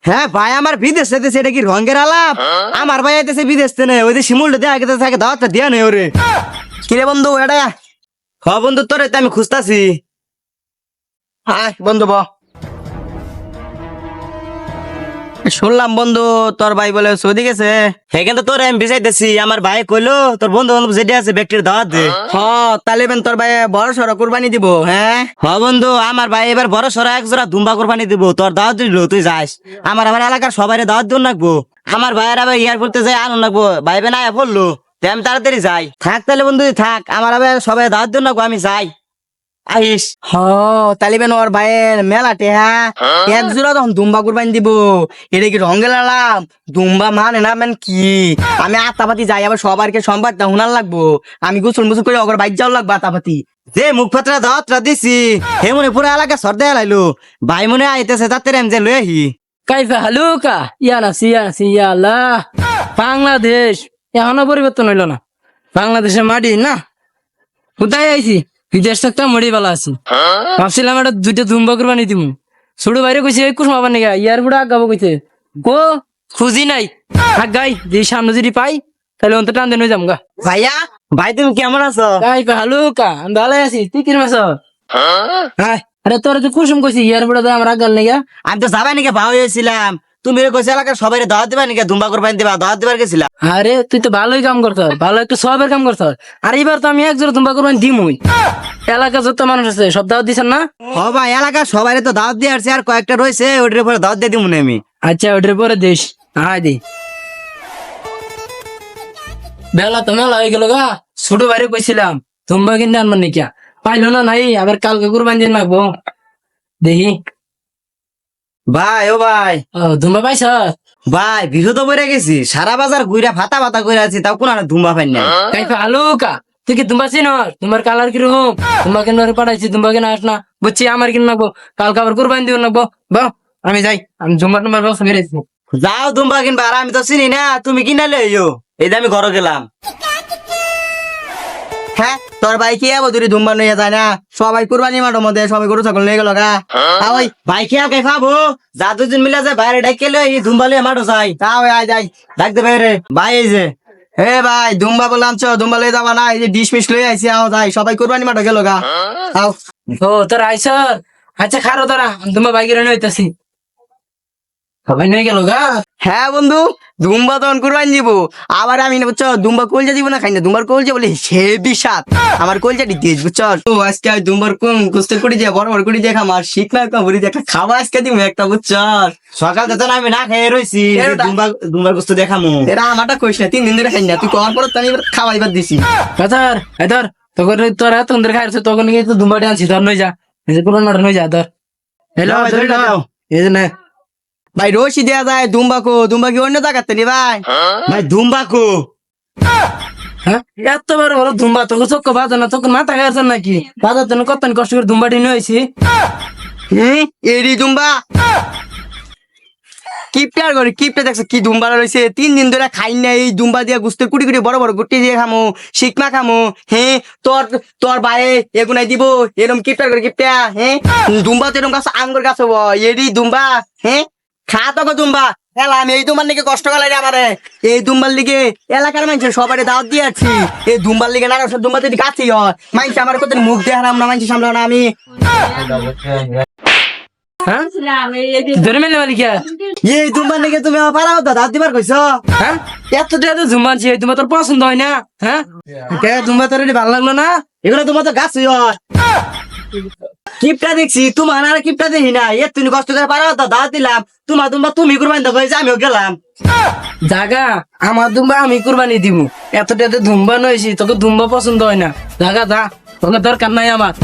হ্যাঁ ভাই, আমার বিদেশ যেতেছে, এটা কি রঙের আলাপ? আমার ভাই আইতেছে বিদেশ থেকে, ওই যে শিমুলটা দেয়া গেছে থাকে, দাওয়াতটা দেয়া নেই ওরে। কিরে বন্ধু এটা? হ বন্ধু, তোরে তো আমি খুঁজতাছি। বন্ধু শুনলাম বন্ধু তোর ভাই বলে সৌদি গেছে। হ্যাঁ কিন্তু তোর আমি বিজাইতেছি, আমার ভাই কইলো তোর বন্ধু বান্ধব যেটা আছে ব্যক্তির দাওয়াত দে। তাহলে তোর ভাই বড় সড়ো কুরবানি দিব। হ্যাঁ বন্ধু, আমার ভাই এবার বড় সড়ো এক জোড়া দুম্বা কুরবানি দিব, তোর দাওয়াত দিল, তুই যাস। আমার এলাকার সবাই দাওয়াত দিন রাখবো। আমার ভাইয়ের আবার এয়ারপোর্টে যাই আনন্দ রাখবো, ভাই বে না বললো আমি তাড়াতাড়ি যাই। থাক তাহলে বন্ধু থাক, আমার আবার সবাই দাওয়াত দিন রাখবো, আমি যাই। আইস তালিবেন ওর ভাইয়ের মেলাটে। হ্যাঁ এক জোড়া তখন দুম্বা কুরবানি দিব। এটা কি রঙে লালাম দুম্বা মানে না মানে কি? আমি আতাপাতি যাই, আবার সবারকে সম্বাদ হুনার লাগবো। আমি গোসল মুসল করে ওর বাইক যাও লাগবো আতাপাতি। যে মুখ ফাতরা দাওয়াতরা দিছি হে মনে পুরো এলাকা সর্দে লাইলো। ভাই মনে আইতেছে তাতে আমি যে লই আহি। কাইফা হালুকা ইয়া নাসি ইয়া আল্লাহ। বাংলাদেশ এখনো পরিবর্তন হইল না। বাংলাদেশের মাটি না কোথায় আইছি, বিদেশ থাকতে মরি বেলা আছি। ভাবছিলাম একটা দুইটা দুম্বা কুরবানি দিমু। ছোট বাইরে কইছে এই কুসমা বানি গা ইয়ার বুড়া আগাবো কইছে গো খুঁজি নাই। গাই যে সামনে যদি পাই তাহলে অন্ত টান দেন যাম গা। ভাইয়া ভাই তুমি কেমন আছো? কাইফা হালুকা আমি ভালো আছি, তুই কিরম আছো? আরে তোর তো কুসুম কইছি ইয়ার বুড়া আমার আগাল নেগা। আমি তো যাবাই নাকি ভাও হয়েছিলাম, তুমি কইছে এলাকার সবাই দাওয়াত দিবা নাকি, দুম্বা কুরবানি দিবা, দাওয়াত দিবার গেছিলাম। আরে তুই তো ভালোই কাম করত, ভালো একটু সবের কাম করত। আর এবার তো আমি একজোড়া দুম্বা কুরবানি দিমুই। এলাকা যত মানুষ আছে সব দাওয়াত দিছেন না? ভাই এলাকার সবাই তো দাওয়াত দিয়ে আসছে, আর কয়েকটা রয়েছে ওটার পরে দাওয়াত দিয়ে দিব না আমি। আচ্ছা ওটার পরে দিস। হ্যাঁ দি বেলা তো মেলা হয়ে গেল গা। ছোট বাইরে কইছিলাম দুম্বা কিনে আনবার নাকি, পাইলো না নাই। আবার কালকে কুরবানি দিন লাগবো দেখি। ভাই ভাই দুম্বা পাইছ? ভাই বিরত বইরা গেছি, সারা বাজার ঘুরা ফাতা ফাতা করে আছি, তাও কোন ধুম্বা পাই না। কাইফা হালুকা তুই কি দুম্বা চিনস? তোমার কালার কিরকম? দুম্বা কেন পাঠাইছি, দুম্বা কেন আস না বুঝছি। আমার কিনে লাগবো, কালকে আবার কুরবানি দিব লাগবো। বাহ আমি যাই, আমি জুম্বার টুম্বার ব্যবস্থা বেড়েছি। যাও দুম্বা কিনবা, আর আমি তো চিনি না, তুমি কিনা লইও। এই যে আমি ঘরে গেলাম। হ্যাঁ তোর ভাই কি আবো তুই দুম্বা নিয়ে যায় না? সবাই কুরবানি মাঠের মধ্যে সবাই গরু ছাগল নিয়ে গেল গা। ওই ভাই খেয়া কে খাবো, যা দুজন মিলে যায় বাইরে ডাকে লই দুম্বা লিয়ে মাঠো যাই। তাও আয় যাই ডাকতে বাইরে ভাই। এই যে হে ভাই দুম্বা বললাম চ, দুম্বা লই যাবা না? এই যে ডিশ মিশ লই আইছি, আও যাই সবাই কুরবানি মাঠে গেল গা। আও ও তোর আইস? আচ্ছা খারো তোরা, দুম্বা বাইকের হইতাছি। সবাই নিয়ে গেল গা। হ্যাঁ বন্ধু, দুম্বা তখন কুরবানি দিব। আবার আমি না বুঝছো দুম্বা কলজা দিব না, খাই না দুম্বার কলজা বলে সে বিষাদ। আমার কলজাটি দিস বুঝছো। তো আজকে আমি দুম্বার কোন কুস্তের কুড়ি দিয়ে বড় বড় কুড়ি দিয়ে খাম, আর শিখ না ভরি দিয়ে একটা খাওয়া আজকে দিব একটা বুঝছো। সকাল থেকে আমি না খেয়ে রয়েছি, দুম্বার কুস্ত দেখামু। এটা আমারটা কইস না, 3 দিন ধরে খাই না। তুই কর পর আমি খাওয়াইবার দিছি। ধর ধর তখন তোরা তখন খাইছে, তখন গিয়ে তো দুম্বাটি আনছি। ধর নই যা, এই যে পুরান মাঠে নই যা। ধর হ্যালো এই যে না ভাই রশি দেয়া যায় দুম্বাকো, দুম্বা কি অন্য জায়গাতে নি ভাই? ভাই দুম্বাকো হ্যাঁ এত বড় বড় দুম্বা তোকে চোখ বাজা না, তখন মাথা খাইছেন নাকি? বাজার জন্য কত কষ্ট করে দুম্বাটি নিয়ে হয়েছি। এরি দুম্বা কিপটার করে কিপটা দেখছো কি দুম্বা রয়েছে। 3 দিন ধরে খাই না এই দুম্বা দিয়ে গুস্তের কুটি কুটি বড় বড় গুটি দিয়ে খামো, শিকমা খামো। হ্যাঁ তোর তোর ভাই এগুনাই দিব এরকম কিপটার করে কিপটা। হ্যাঁ দুম্বা তো এরকম গাছ আঙ্গুর গাছ হবো, এরি দুম্বা। হ্যাঁ খা তোকে দুম্বা হেলা। আমি এই দুম্বার লিগে কষ্ট গেলাই আমারে, এই দুম্বার লিগে এলাকার মানুষের সবাই দাওয়াত দিয়ে আছি। এই দুম্বার লিগে না দুম্বা যদি গাছই হয় মানুষ আমার কত মুখ দেখালাম না, মানুষ সামলাম না আমি। হ্যাঁ ধরে মেলে মালিক এই দুম্বার লিগে তুমি আমার পাড়া হতো দাওয়াত দিবার কইছো? হ্যাঁ এত জুম্বানছি তোমার তোর পছন্দ হয় না? হ্যাঁ জুম্বা তোর ভালো লাগলো না? এগুলো তোমার তো গাছই হয়। কিপটা দেখছি তোমার আর কিপটা দেখি না। এ তুমি কষ্ট করে পারা হতো দাওয়াত দিলাম, তোমার দুম্বা তুমি কুরবানি দেবো, আমিও গেলাম। জাগা আমার দুম্বা আমি কুরবানি দিব। এতটা দুম্বা নয়েছি তোকে দুম্বা পছন্দ হয় না। জাগা যা, তোকে দরকার নাই আমার।